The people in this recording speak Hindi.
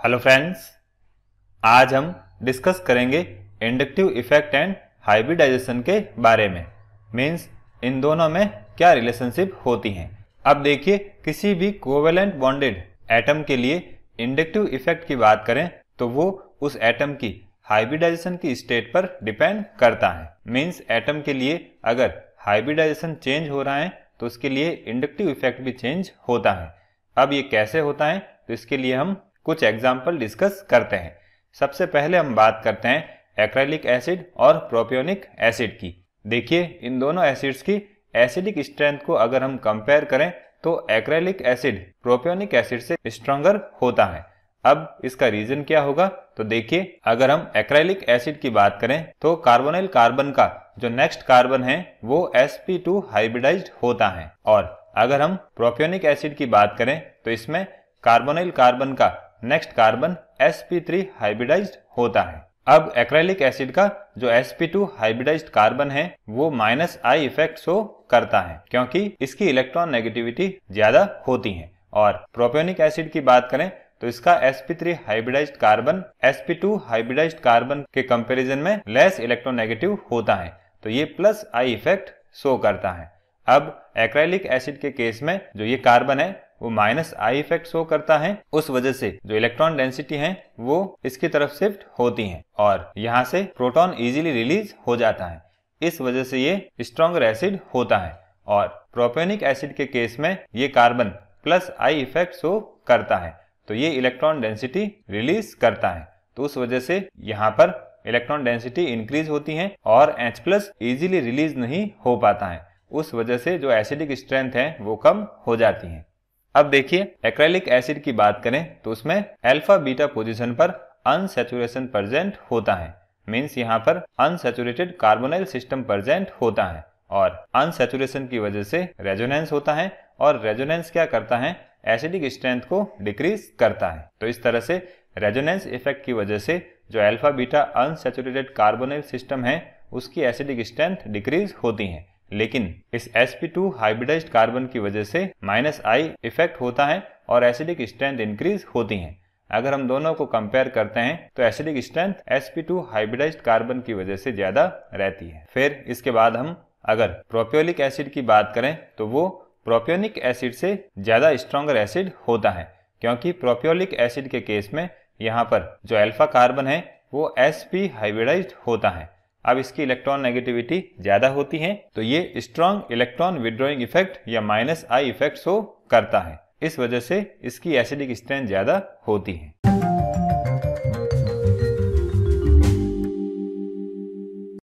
हेलो फ्रेंड्स, आज हम डिस्कस करेंगे इंडक्टिव इफेक्ट एंड हाइब्रिडाइजेशन के बारे में। मींस इन दोनों में क्या रिलेशनशिप होती हैं। अब देखिए, किसी भी कोवेलेंट बॉन्डेड एटम के लिए इंडक्टिव इफेक्ट की बात करें तो वो उस एटम की हाइब्रिडाइजेशन की स्टेट पर डिपेंड करता है। मींस एटम के लिए अगर हाइब्रिडाइजेशन चेंज हो रहा है तो उसके लिए इंडक्टिव इफेक्ट भी चेंज होता है। अब ये कैसे होता है, तो इसके लिए हम कुछ एग्जाम्पल डिस्कस करते हैं। सबसे पहले हम बात करते हैं एक्रेलिक एसिड और प्रोपियोनिक एसिड की। देखिए, इन दोनों एसिड्स की एसिडिक स्ट्रेंथ को अगर हम कंपेयर करें तो एक्रेलिक एसिड प्रोपियोनिक एसिड से स्ट्रॉन्गर होता है। अब इसका रीजन क्या होगा, तो देखिए, अगर हम एक्रेलिक एसिड की बात करें तो कार्बोनिल कार्बन का जो नेक्स्ट कार्बन है वो sp2 हाइब्रिडाइज्ड होता है, और अगर हम प्रोपियोनिक एसिड की बात करें तो इसमें कार्बोनिल कार्बन का नेक्स्ट कार्बन sp3 हाइब्रिडाइज्ड होता है। अब एक्रेलिक एसिड का जो sp2 हाइब्रिडाइज्ड कार्बन है वो -I इफेक्ट शो करता है क्योंकि इसकी इलेक्ट्रॉन नेगेटिविटी ज्यादा होती है। और प्रोपियोनिक एसिड की बात करें तो इसका sp3 hybridised carbon sp2 hybridised carbon के कंपैरिजन में लेस इलेक्ट्रोनेगेटिव होता है, तो ये +I इफेक्ट शो करता है। अब एक्रेलिक एसिड के केस में जो ये कार्बन है वो -I इफेक्ट शो करता है। उस वजह से जो इलेक्ट्रॉन डेंसिटी है वो इसकी तरफ शिफ्ट होती है और यहाँ से प्रोटॉन इजीली रिलीज हो जाता है। इस वजह से ये स्ट्रॉन्गर एसिड होता है। और प्रोपियोनिक एसिड के केस में ये कार्बन +I इफेक्ट शो करता है, तो ये इलेक्ट्रॉन डेंसिटी रिलीज करता है। तो उस वजह से यहाँ पर इलेक्ट्रॉन डेंसिटी इंक्रीज होती है और H+ इजीली रिलीज नहीं हो पाता है। उस वजह से जो एसिडिक स्ट्रेंथ है वो कम हो जाती है। अब देखिए, एक्रेलिक एसिड की बात करें तो उसमें अल्फा बीटा पोजीशन पर अनसैचुरेशन प्रेजेंट होता है। मींस यहाँ पर अनसैचुरेटेड कार्बोनाइल सिस्टम प्रेजेंट होता है और अनसैचुरेशन की वजह से रेजोनेंस होता है, और रेजोनेंस क्या करता है, एसिडिक स्ट्रेंथ को डिक्रीज करता है। तो इस तरह से रेजोनेंस इफेक्ट की वजह से जो alpha beta unsaturated carbonyl system है उसकी एसिडिक स्ट्रेंथ डिक्रीज होती है। लेकिन इस sp2 हाइब्रिडाइज्ड कार्बन की वजह से -I इफेक्ट होता है और एसिडिक स्ट्रेंथ इंक्रीज होती है। अगर हम दोनों को कंपेयर करते हैं तो acidic strength sp2 hybridised carbon की वजह से ज्यादा रहती है। फिर इसके बाद हम अगर प्रोपियोनिक एसिड की बात करें तो वो प्रोपियोनिक एसिड से ज्यादा स्ट्रॉन्गर एसिड होता है, क्योंकि प्रोपियोनिक एसिड के केस में यहाँ पर जो अल्फा कार्बन है वो sp हाइब्रिडाइज्ड होता है। अब इसकी इलेक्ट्रॉन नेगेटिविटी ज्यादा होती है, तो ये स्ट्रॉन्ग इलेक्ट्रॉन विड्रॉइंग इफेक्ट या -I इफेक्ट शो करता है। इस वजह से इसकी एसिडिक स्ट्रेंथ ज्यादा होती है।